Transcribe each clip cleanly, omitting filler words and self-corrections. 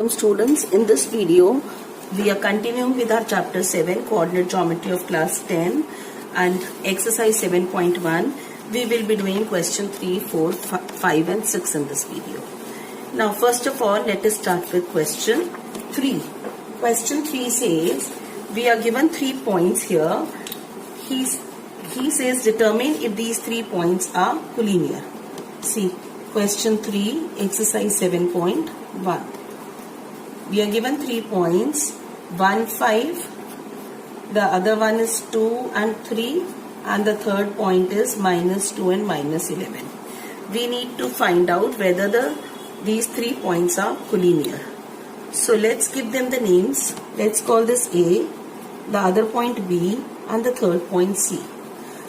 Students, in this video we are continuing with our chapter 7 coordinate geometry of class 10 and exercise 7.1. We will be doing question 3, 4, 5 and 6 in this video. Now first of all, let us start with question 3. Question 3 says we are given 3 points here. He says determine if these 3 points are collinear. See question 3 exercise 7.1. We are given 3 points, 1, 5, the other one is 2 and 3 and the third point is minus 2 and minus 11. We need to find out whether these 3 points are collinear. So let's give them the names. Let's call this A, the other point B and the third point C.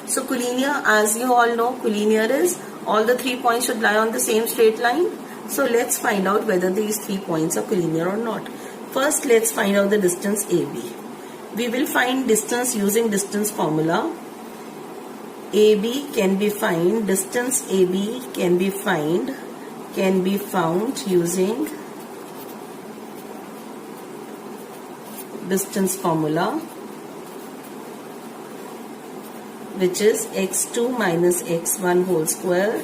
So collinear, as you all know, collinear is all the 3 points should lie on the same straight line. So let's find out whether these 3 points are collinear or not. First, let's find out the distance AB. We will find distance using distance formula. AB can be found, distance AB can be found using distance formula, which is x2 minus x1 whole square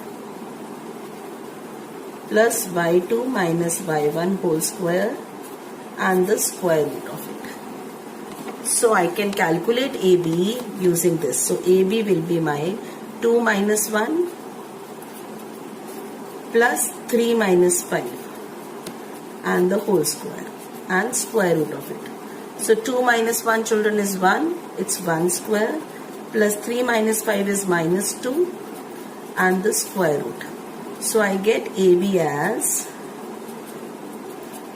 plus y2 minus y1 whole square and the square root of it. So I can calculate AB using this. So AB will be my 2 minus 1 plus 3 minus 5 and the whole square and square root of it. So 2 minus 1 children is 1, it's 1 square, plus 3 minus 5 is minus 2 and the square root. So I get AB as,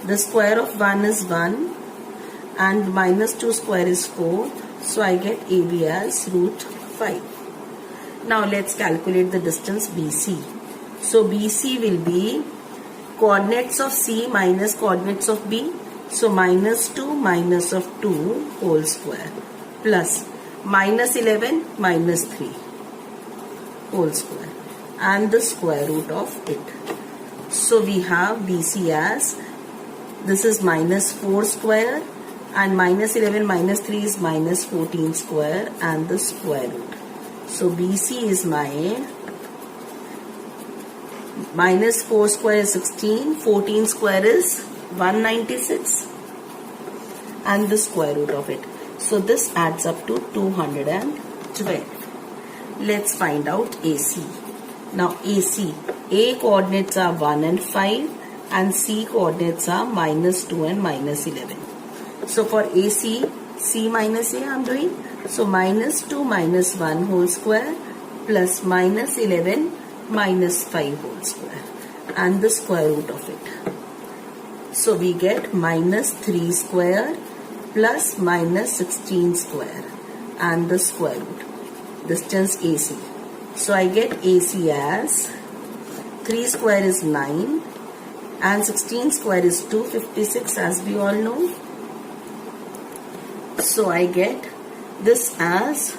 the square of 1 is 1 and minus 2 square is 4. So I get AB as root 5. Now let's calculate the distance BC. So BC will be coordinates of C minus coordinates of B. So minus 2 minus of 2 whole square plus minus 11 minus 3 whole square and the square root of it. So we have BC as, this is minus 4 square and minus 11 minus 3 is minus 14 square and the square root. So BC is my minus 4 square is 16, 14 square is 196 and the square root of it. So this adds up to 212. Let's find out AC. Now AC, A coordinates are 1 and 5 and C coordinates are minus 2 and minus 11. So for AC, C minus A I am doing. So minus 2 minus 1 whole square plus minus 11 minus 5 whole square and the square root of it. So we get minus 3 square plus minus 16 square and the square root. Distance AC. So I get AC as 3 square is 9 and 16 square is 256 as we all know. So I get this as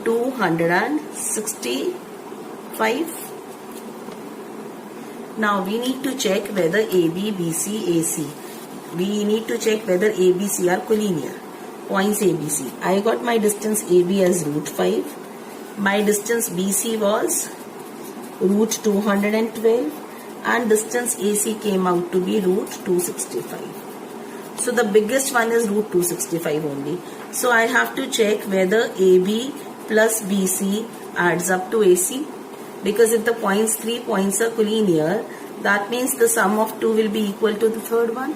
265. Now we need to check whether AB, BC, AC. We need to check whether ABC are collinear. Points ABC. I got my distance AB as root 5. My distance BC was root 212 and distance AC came out to be root 265. So the biggest one is root 265 only. So I have to check whether AB plus BC adds up to AC. Because if the 3 points are collinear, that means the sum of 2 will be equal to the third one.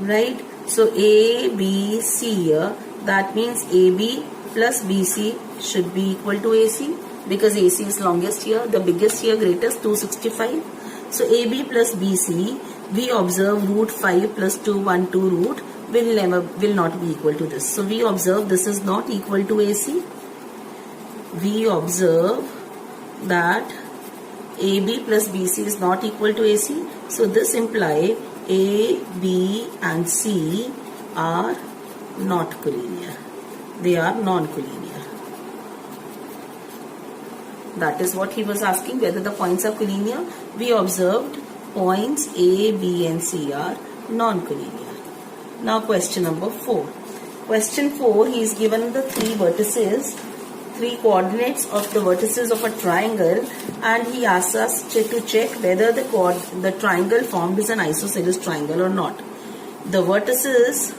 Right? So A, B, C here, that means AB plus BC should be equal to AC because AC is longest here, the biggest here, greatest 265. So AB plus BC, we observe root 5 plus 212 root will not be equal to this. So we observe this is not equal to AC. We observe that AB plus BC is not equal to AC. So this implies A, B and C are not collinear. They are non-collinear. That is what he was asking, whether the points are collinear. We observed Points A, B and C are non-collinear. Now question number 4. Question 4, he is given the three coordinates of the vertices of a triangle, and he asks us to check whether the triangle formed is an isosceles triangle or not. The vertices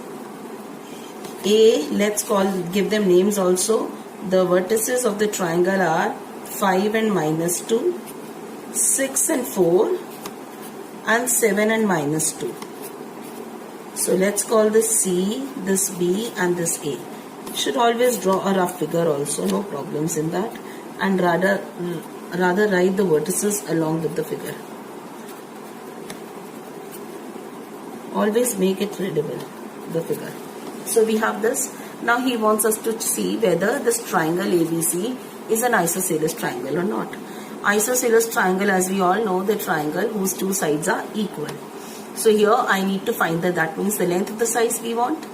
A, let's give them names also. The vertices of the triangle are 5 and -2, 6 and 4, and 7 and -2. So let's call this C, this B and this A. Should always draw a rough figure also, no problems in that, and rather write the vertices along with the figure. Always make it readable, the figure. So we have this. Now he wants us to see whether this triangle ABC is an isosceles triangle or not. Isosceles triangle, as we all know, the triangle whose two sides are equal. So here I need to find that means the length of the sides we want.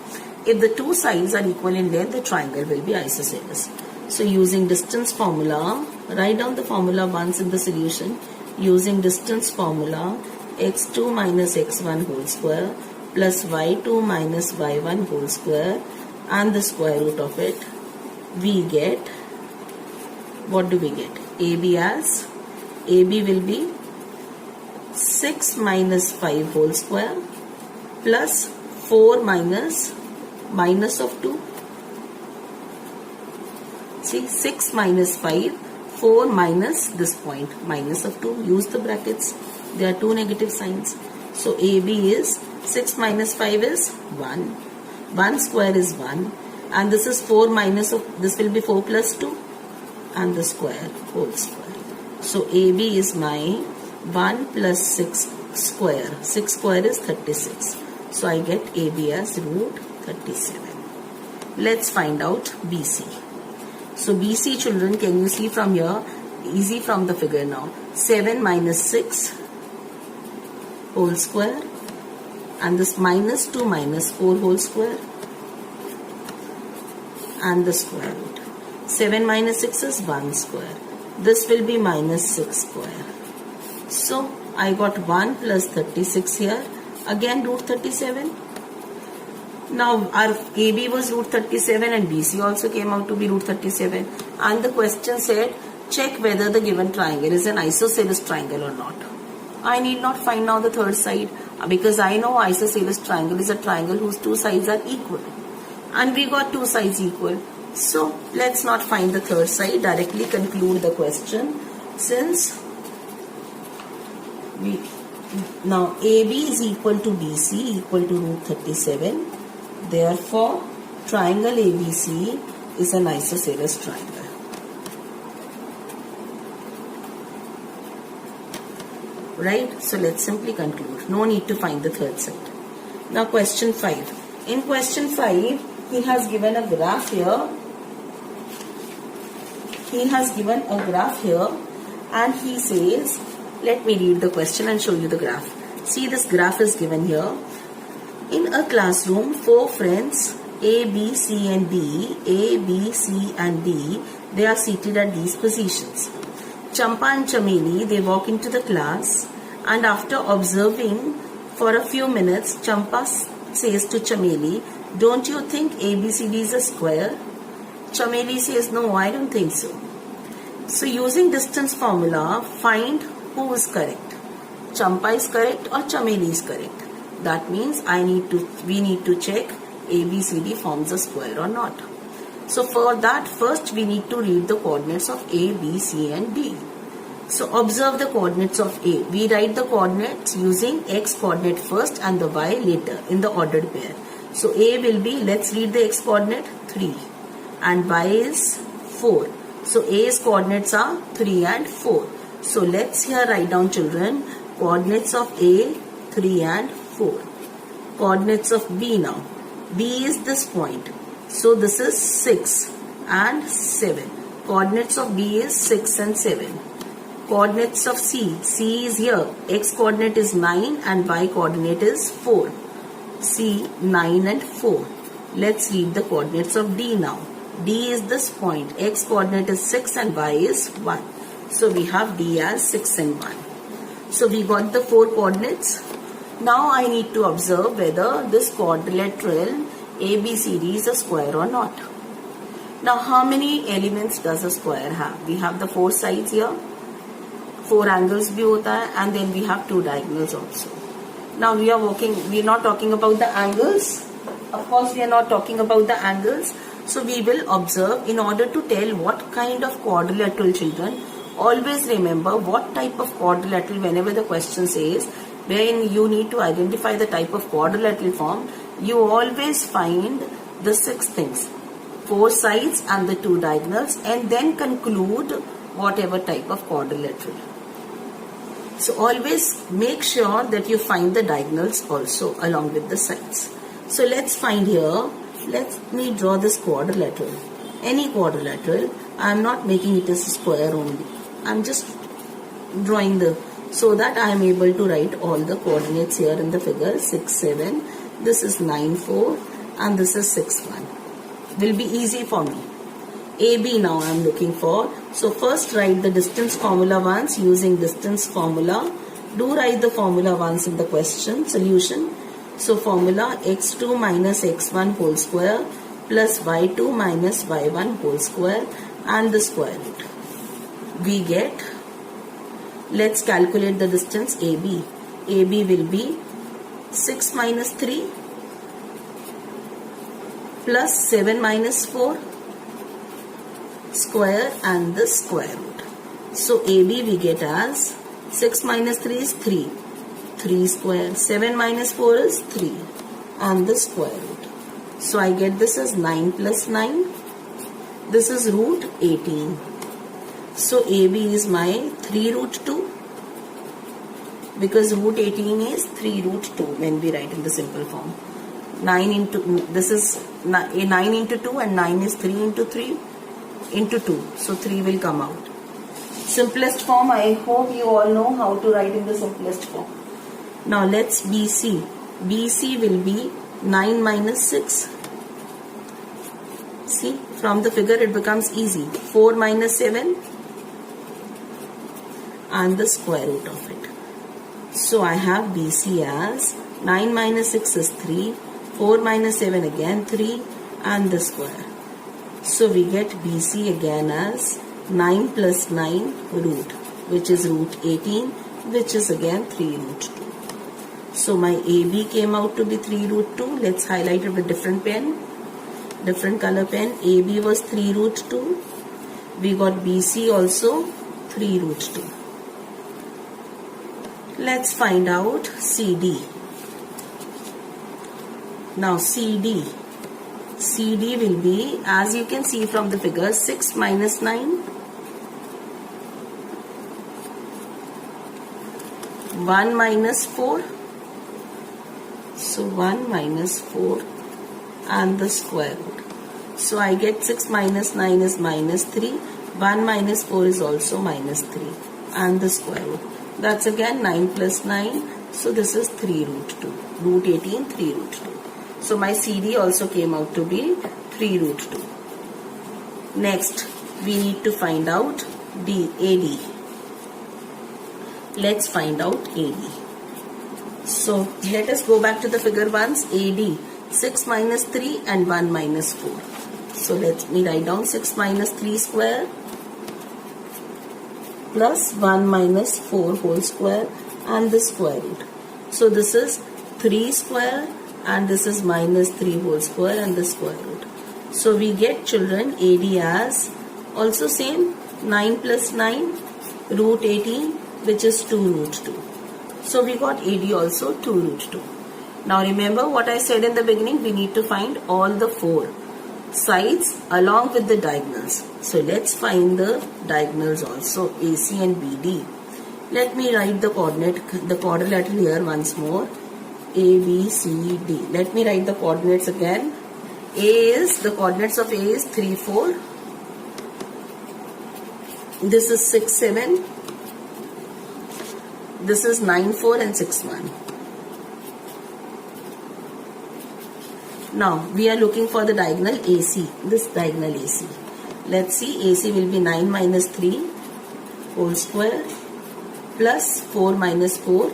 If the two sides are equal in length, the triangle will be isosceles. So using distance formula, write down the formula once in the solution. Using distance formula, x2 minus x1 whole square plus y2 minus y1 whole square and the square root of it, we get, what do we get? AB will be 6 minus 5 whole square plus 4 minus of 2. See, 6 minus 5, 4 minus this point, minus of 2. Use the brackets. There are two negative signs. So AB is 6 minus 5 is 1. 1 square is 1. And this is 4 minus of, this will be 4 plus 2. And the square, whole square. So AB is my 1 plus 6 square. 6 square is 36. So I get AB as root 37. Let's find out BC. So BC, children, can you see from here? Easy from the figure now. 7 minus 6 whole square. And this minus 2 minus 4 whole square. And the square root. 7 minus 6 is 1 square. This will be minus 6 square. So I got 1 plus 36 here. Again root 37. Now our AB was root 37 and BC also came out to be root 37. And the question said, check whether the given triangle is an isosceles triangle or not. I need not find now the third side because I know isosceles triangle is a triangle whose two sides are equal. And we got two sides equal. So let's not find the third side, directly conclude the question. Since now AB is equal to BC equal to root 37, therefore triangle ABC is an isosceles triangle. Right? So let's simply conclude. No need to find the third side. Now question 5. In question 5, he has given a graph here. And he says, let me read the question and show you the graph. See, this graph is given here. In a classroom, 4 friends A, B, C and D, A, B, C and D, they are seated at these positions. Champa and Chameli, they walk into the class, and after observing for a few minutes, Champa says to Chameli, don't you think ABCD is a square? Chameli says, no, I don't think so. So using distance formula, find who is correct. Champa is correct or Chameli is correct. That means we need to check ABCD forms a square or not. So for that, first we need to read the coordinates of A, B, C and D. So observe the coordinates of A. We write the coordinates using X coordinate first and the Y later in the ordered pair. So A will be, let's read the X coordinate, 3 and Y is 4. So A's coordinates are 3 and 4. So let's here write down, children, coordinates of A, 3 and 4. Coordinates of B now. B is this point. So this is 6 and 7. Coordinates of B is 6 and 7. Coordinates of C. C is here. X coordinate is 9 and Y coordinate is 4. C, 9 and 4. Let's read the coordinates of D now. D is this point. X coordinate is 6 and Y is 1. So we have D as 6 and 1. So we got the 4 coordinates. Now I need to observe whether this quadrilateral ABCD is a square or not. Now how many elements does a square have? We have the 4 sides here, 4 angles bhi hota hai, and then we have 2 diagonals also. Now we are not talking about the angles. Of course we are not talking about the angles. So we will observe, in order to tell what kind of quadrilateral, children, always remember what type of quadrilateral whenever the question says, wherein you need to identify the type of quadrilateral form, you always find the 6 things, 4 sides and the 2 diagonals, and then conclude whatever type of quadrilateral. So always make sure that you find the diagonals also along with the sides. So let's find here, let me draw this quadrilateral. Any quadrilateral, I am not making it as a square only. I am just drawing so that I am able to write all the coordinates here in the figure. 6, 7, this is 9, 4, and this is 6, 1. Will be easy for me. AB now I am looking for. So first write the distance formula once using distance formula. Do write the formula once in the question solution. So formula x2 minus x1 whole square plus y2 minus y1 whole square and the square root. We get, let's calculate the distance AB. AB will be 6 minus 3 plus 7 minus 4 square and the square root. So AB we get as 6 minus 3 is 3. 3 square. 7 minus 4 is 3 and the square root. So I get this as 9 plus 9. This is root 18. So AB is my 3 root 2, because root 18 is 3 root 2 when we write in the simple form. 9 into, this is 9 into 2 and 9 is 3 into 3 into 2. So 3 will come out. Simplest form, I hope you all know how to write in the simplest form. Now let's BC. BC will be 9 minus 6. See, from the figure it becomes easy. 4 minus 7 and the square root of it. So I have BC as 9 minus 6 is 3, 4 minus 7 again 3 and the square. So we get BC again as 9 plus 9 root, which is root 18, which is again 3 root 2. So my AB came out to be 3 root 2. Let's highlight it with different pen, different color pen. AB was 3 root 2. We got BC also 3 root 2. Let's find out CD. Now CD. CD will be, as you can see from the figure, 6 minus 9. 1 minus 4. So 1 minus 4 and the square root. So I get 6 minus 9 is minus 3. 1 minus 4 is also minus 3 and the square root. That's again 9 plus 9. So this is 3 root 2. Root 18, 3 root 2. So my CD also came out to be 3 root 2. Next, we need to find out AD. Let's find out AD. So let us go back to the figure once. AD, 6 minus 3 and 1 minus 4. So let me write down 6 minus 3 square plus 1 minus 4 whole square and the square root. So this is 3 square and this is minus 3 whole square and the square root. So we get, children, AD as also same 9 plus 9 root 18, which is 2 root 2. So we got AD also 2 root 2. Now remember what I said in the beginning, we need to find all the 4 sides along with the diagonals. So let's find the diagonals also, AC and BD. Let me write the quadrilateral here once more. A, B, C, D. Let me write the coordinates again. The coordinates of A is 3, 4. This is 6, 7. This is 9, 4 and 6, 1. Now we are looking for the diagonal AC. This diagonal AC. Let's see, AC will be 9 minus 3 whole square plus 4 minus 4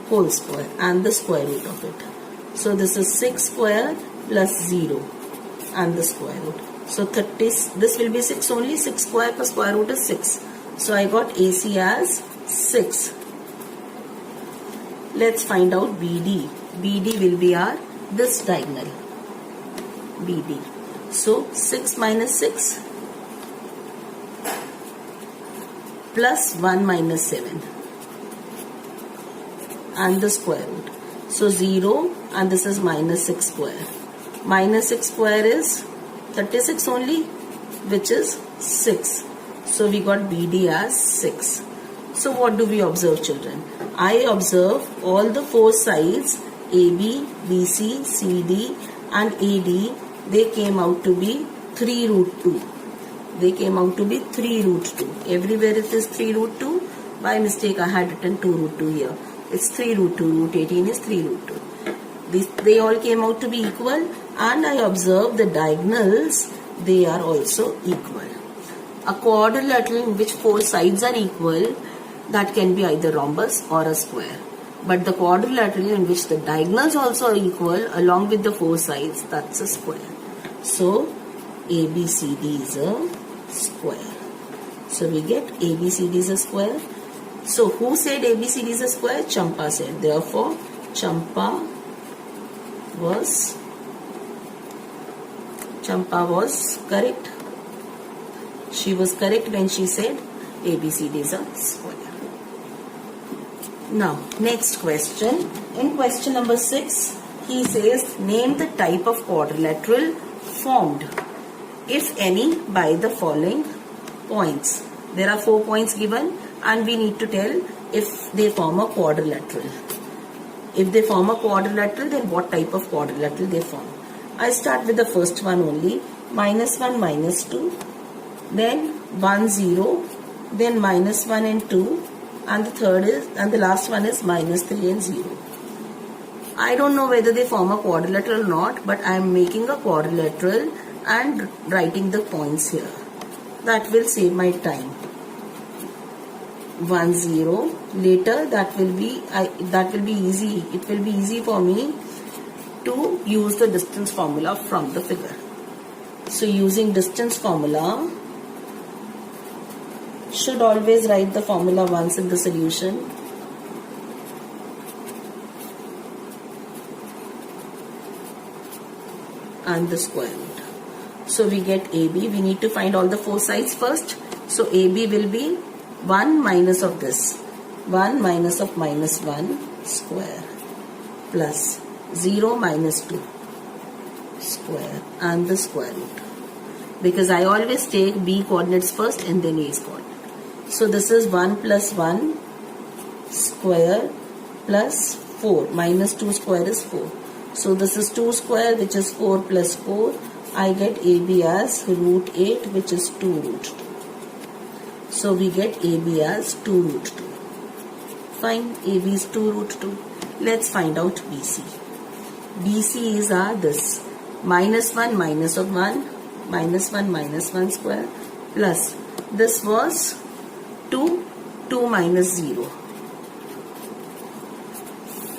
whole square and the square root of it. So this is 6 square plus 0 and the square root. So 30, this will be 6 only. 6 square plus square root is 6. So I got AC as 6. Let's find out BD. BD will be our this diagonal. BD. So 6 minus 6 plus 1 minus 7 and the square root. So 0 and this is minus 6 square. Minus 6 square is 36 only, which is 6. So we got BD as 6. So what do we observe, children? I observe all the four sides AB, BC, CD and AD, they came out to be 3 root 2. They came out to be 3 root 2. Everywhere it is 3 root 2. By mistake I had written 2 root 2 here. It's 3 root 2. Root 18 is 3 root 2. They all came out to be equal, and I observe the diagonals, they are also equal. A quadrilateral in which four sides are equal, that can be either rhombus or a square. But the quadrilateral in which the diagonals also are equal along with the four sides, that's a square. So ABCD is a square. So we get ABCD is a square. So who said ABCD is a square? Champa said. Therefore Champa was correct. She was correct when she said ABCD is a square. Now next question. In question number 6, he says name the type of quadrilateral formed, if any, by the following points. There are 4 points given and we need to tell if they form a quadrilateral. If they form a quadrilateral, then what type of quadrilateral they form. I start with the first one only. Minus 1, minus 2. Then 1, 0. Then minus 1 and 2. And the last one is minus 3 and 0. I don't know whether they form a quadrilateral or not, but I am making a quadrilateral and writing the points here. That will save my time. 1, 0. Later that will be easy. It will be easy for me to use the distance formula from the figure. So using distance formula, should always write the formula once in the solution. And the square root. So we get AB. We need to find all the four sides first. So AB will be 1 minus of this. 1 minus of minus 1 square plus 0 minus 2 square and the square root. Because I always take B coordinates first and then A's coordinate. So this is 1 plus 1 square plus 4. Minus 2 square is 4. So this is 2 square, which is 4 plus 4. I get AB as root 8, which is 2 root 2. So we get AB as 2 root 2. Fine, AB is 2 root 2. Let's find out BC. BC is this. Minus 1 minus of 1. Minus 1 minus 1 square. Plus, this was 2. 2 minus 0.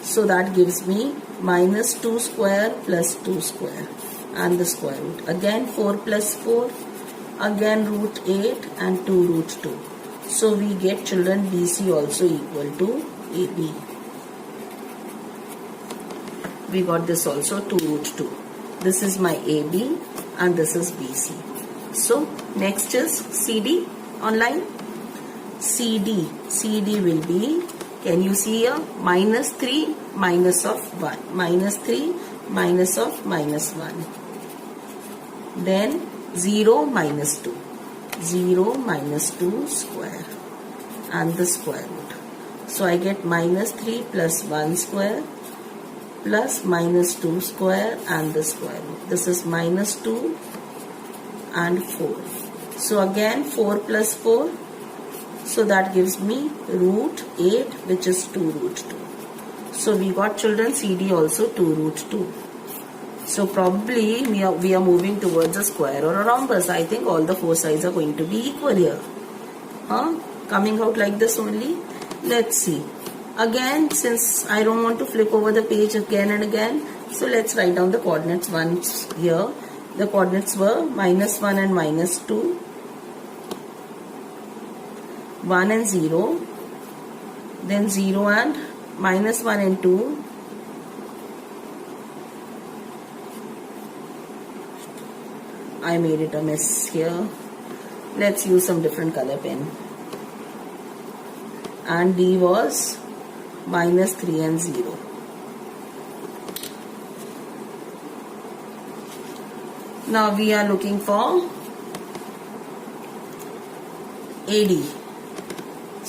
So that gives me minus 2 square plus 2 square. And the square root. Again 4 plus 4. Again root 8 and 2 root 2. So we get, children, BC also equal to AB. We got this also 2 root 2. This is my AB and this is BC. So next is CD online. CD will be, can you see here, minus 3 minus of 1. Minus 3 minus of minus 1. Then 0 minus 2. 0 minus 2 square and the square root. So I get minus 3 plus 1 square plus minus 2 square and the square root. This is minus 2 and 4. So again 4 plus 4. So that gives me root 8, which is 2 root 2. So we got, children, CD also 2 root 2. So probably we are moving towards a square or a rhombus. I think all the four sides are going to be equal here. Coming out like this only. Let's see. Again, since I don't want to flip over the page again and again, so let's write down the coordinates once here. The coordinates were -1 and -2, 1 and 0, then 0 and -1 and 2, I made it a mess here. Let's use some different color pen. And D was -3 and 0. Now we are looking for AD.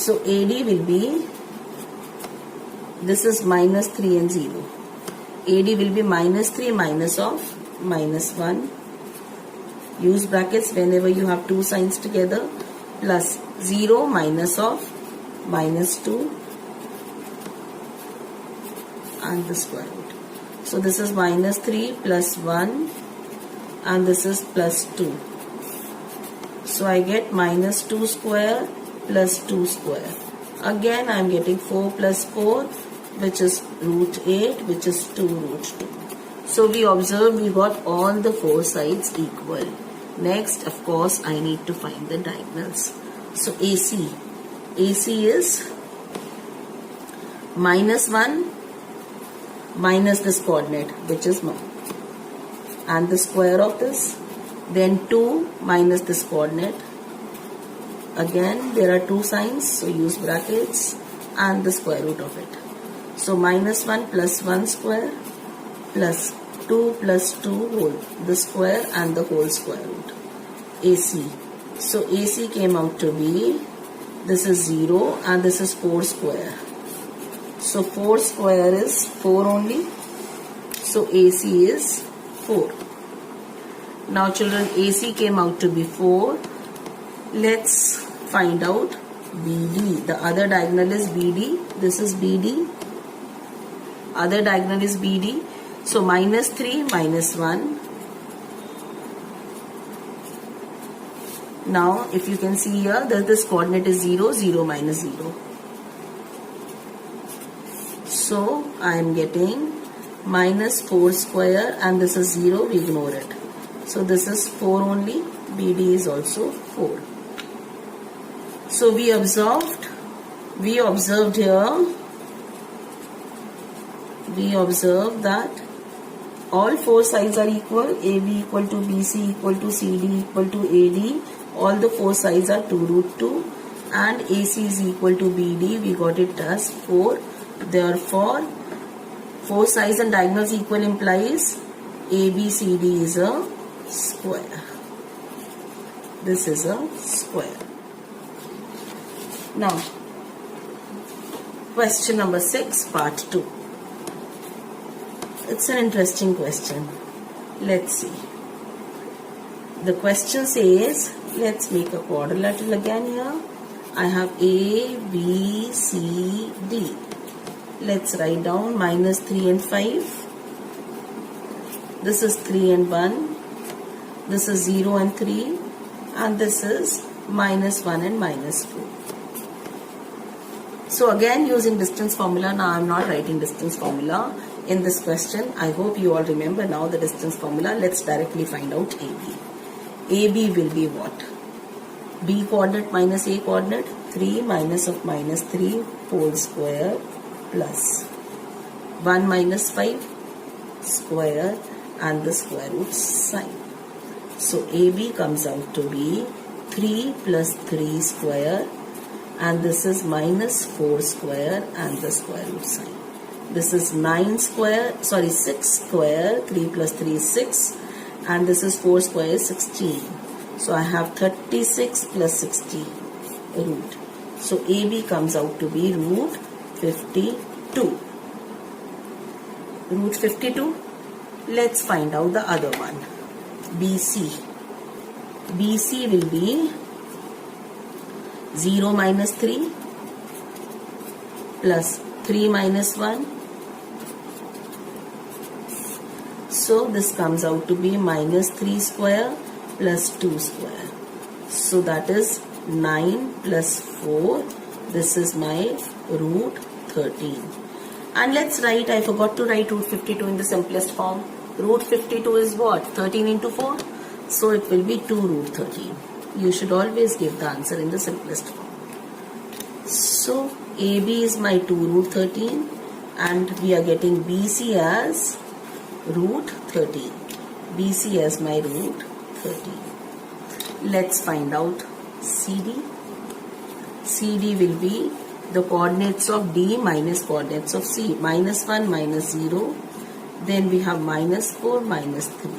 So AD will be, this is -3 and 0. AD will be -3 minus of -1. Use brackets whenever you have two signs together, plus 0 minus of -2 and the square root. So this is -3 plus 1 and this is plus 2. So I get -2 square plus 2 square. Again I am getting 4 plus 4, which is √8, which is 2 √2. So we observe we got all the four sides equal. Next, of course, I need to find the diagonals. So AC is -1 minus this coordinate, which is 1, and the square of this, then 2 minus this coordinate. Again, there are two signs, so use brackets and the square root of it. So -1 plus 1 square plus 2 plus 2 whole, the square and the whole square root. AC. So AC came out to be, this is 0 and this is 4 square. So 4 square is 4 only. So AC is 4. Now children, AC came out to be 4. Let's find out BD. The other diagonal is BD. This is BD. Other diagonal is BD. So -3 minus 1. Now if you can see here that this coordinate is 0, 0 minus 0. So I am getting -4 square and this is 0, we ignore it. So this is 4 only, BD is also 4. So we observed here, we observed that all four sides are equal. AB equal to BC equal to CD equal to AD. All the four sides are 2 √2 and AC is equal to BD. We got it as 4. Therefore, four sides and diagonals equal implies ABCD is a square. This is a square. Now, question number 6, part 2. It's an interesting question. Let's see. The question says, let's make a quadrilateral again here. I have A, B, C, D. Let's write down -3 and 5. This is 3 and 1. This is 0 and 3. And this is -1 and -4. So again using distance formula. Now I am not writing distance formula in this question. I hope you all remember now the distance formula. Let's directly find out AB. AB will be what? B coordinate minus A coordinate, 3 minus of -3 whole square plus 1 minus 5 square and the square root sign. So AB comes out to be 3 plus 3 square and this is -4 square and the square root sign. This is 6 square, 3 plus 3 is 6 and this is 4 square is 16. So I have 36 plus 60 root. So AB comes out to be √52. √52. Let's find out the other one. BC. BC will be 0 minus 3 plus 3 minus 1. So this comes out to be -3 square plus 2 square. So that is 9 plus 4. This is my root 13. And let's write, I forgot to write root 52 in the simplest form. Root 52 is what? 13 into 4. So it will be 2 root 13. You should always give the answer in the simplest form. So AB is my 2 root 13 and we are getting BC as root 13. BC as my root 13. Let's find out CD. CD will be the coordinates of D minus coordinates of C. Minus 1, minus 0. Then we have minus 4, minus 3.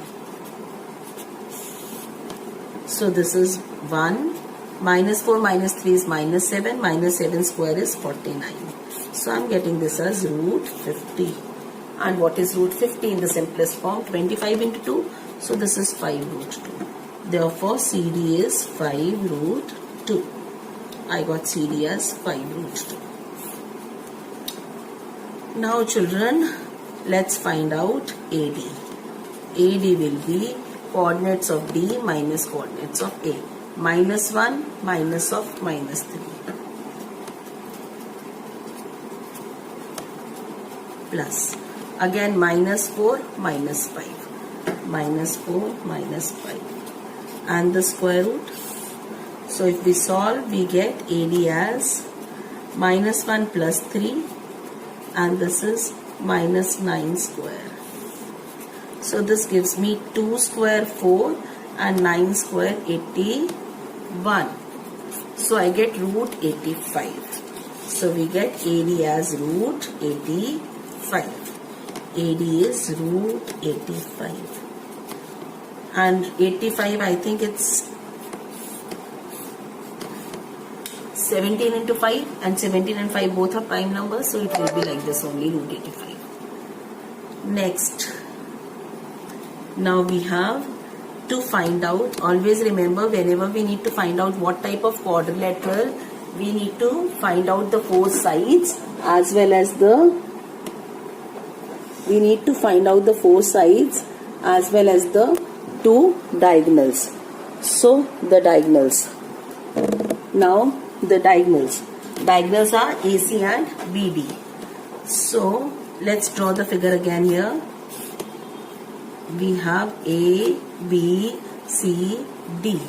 So this is 1. Minus 4 minus 3 is minus 7. Minus 7 square is 49. So I am getting this as root 50. And what is root 50 in the simplest form? 25 into 2. So this is 5 root 2. Therefore CD is 5 root 2. I got CD as 5 root 2. Now children, let's find out AD. AD will be coordinates of D minus coordinates of A. Minus 1 minus of minus 3. Plus. Again minus 4 minus 5. Minus 4 minus 5. And the square root. So if we solve, we get AD as minus 1 plus 3 and this is minus 9 square. So this gives me 2 square 4 and 9 square 81. So I get root 85. So we get AD as root 85. AD is root 85. And 85, I think it's 17 into 5 and 17 and 5 both are prime numbers, so it will be like this only, root 85. Next, now we have to find out, always remember whenever we need to find out what type of quadrilateral, we need to find out the 4 sides as well as the as well as the 2 diagonals. So the diagonals. Now the diagonals are AC and BD. So let's draw the figure again here. We have A, B, C, D.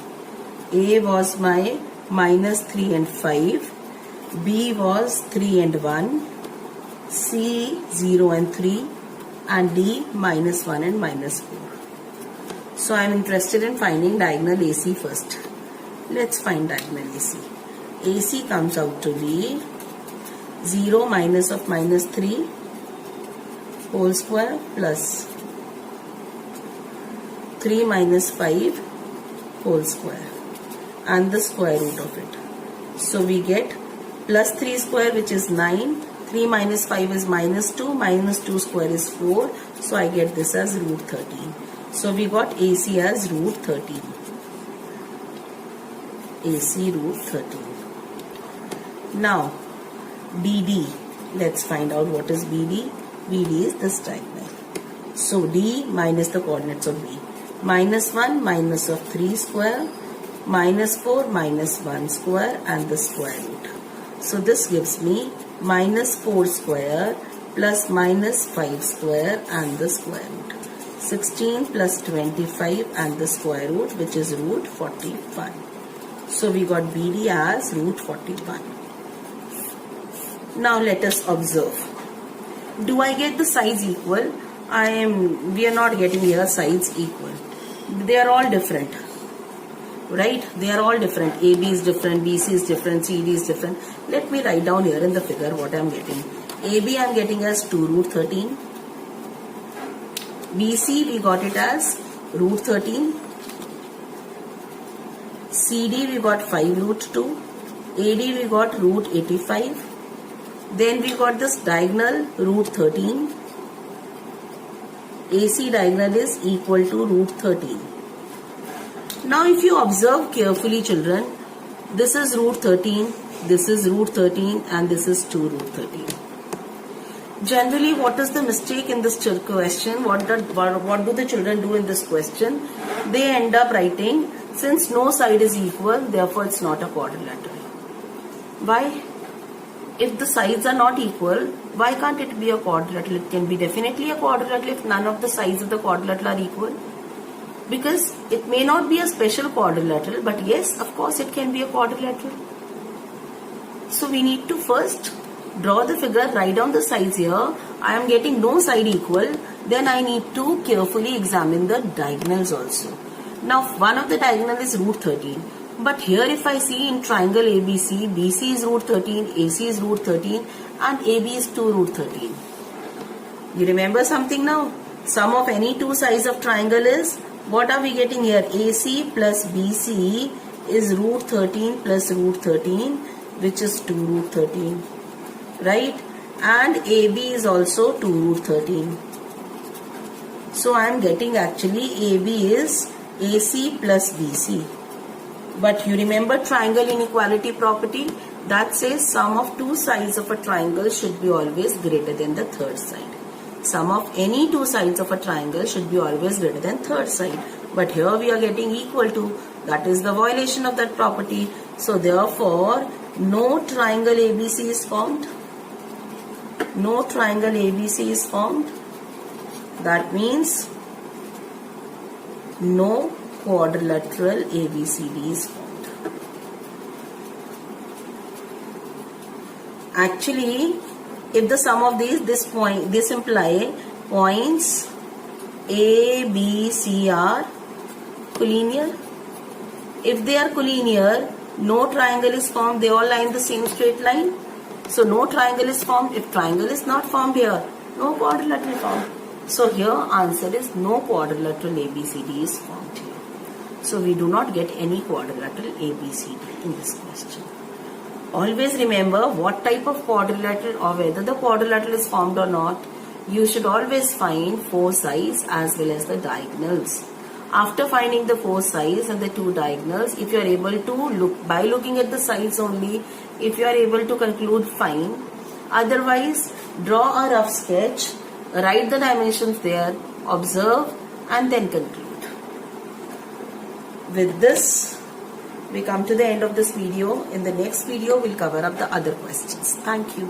A was my minus 3 and 5. B was 3 and 1. C 0 and 3. And D minus 1 and minus 4. So I am interested in finding diagonal AC first. Let's find diagonal AC. AC comes out to be 0 minus of minus 3 whole square plus 3 minus 5 whole square and the square root of it. So we get plus 3 square, which is 9. 3 minus 5 is minus 2. Minus 2 square is 4. So I get this as root 13. So we got AC as root 13. AC root 13. Now BD. Let's find out what is BD. BD is this diagonal. So D minus the coordinates of B. Minus 1 minus of 3 square. Minus 4 minus 1 square and the square root. So this gives me minus 4 square plus minus 5 square and the square root. 16 plus 25 and the square root, which is root 41. So we got BD as root 41. Now let us observe. Do I get the sides equal? We are not getting here sides equal. They are all different. Right? They are all different. AB is different, BC is different, CD is different. Let me write down here in the figure what I am getting. AB I am getting as 2 root 13. BC we got it as root 13. CD we got 5 root 2. AD we got root 85. Then we got this diagonal root 13. AC diagonal is equal to root 13. Now if you observe carefully children, this is root 13, this is root 13 and this is 2 root 13. Generally, what is the mistake in this question? What do the children do in this question? They end up writing, since no side is equal, therefore it's not a quadrilateral. Why? if the sides are not equal, why can't it be a quadrilateral? It can be definitely a quadrilateral if none of the sides of the quadrilateral are equal. Because it may not be a special quadrilateral, but yes, of course it can be a quadrilateral. So we need to first draw the figure, write down the sides here. I am getting no side equal. Then I need to carefully examine the diagonals also. Now one of the diagonal is root 13. But here if I see in triangle ABC, BC is root 13, AC is root 13 and AB is 2 root 13. You remember something now? Sum of any two sides of triangle is, what are we getting here? AC plus BC is root 13 plus root 13, which is 2 root 13. Right? And AB is also 2 root 13. So I am getting actually AB is AC plus BC. But you remember triangle inequality property? That says sum of two sides of a triangle should be always greater than the third side. Sum of any two sides of a triangle should be always greater than third side. But here we are getting equal to. That is the violation of that property. So therefore, no triangle ABC is formed. No triangle ABC is formed. That means no quadrilateral ABCD is formed. Actually, if the sum of this imply points A, B, C are collinear. If they are collinear, no triangle is formed. They all lie in the same straight line. So no triangle is formed. If triangle is not formed here, no quadrilateral formed. So here answer is no quadrilateral ABCD is formed here. So we do not get any quadrilateral ABCD in this question. Always remember what type of quadrilateral or whether the quadrilateral is formed or not. You should always find four sides as well as the diagonals. After finding the four sides and the two diagonals, if you are able to look by looking at the sides only, if you are able to conclude, fine. Otherwise, draw a rough sketch, write the dimensions there, observe and then conclude. With this, we come to the end of this video. In the next video, we'll cover up the other questions. Thank you.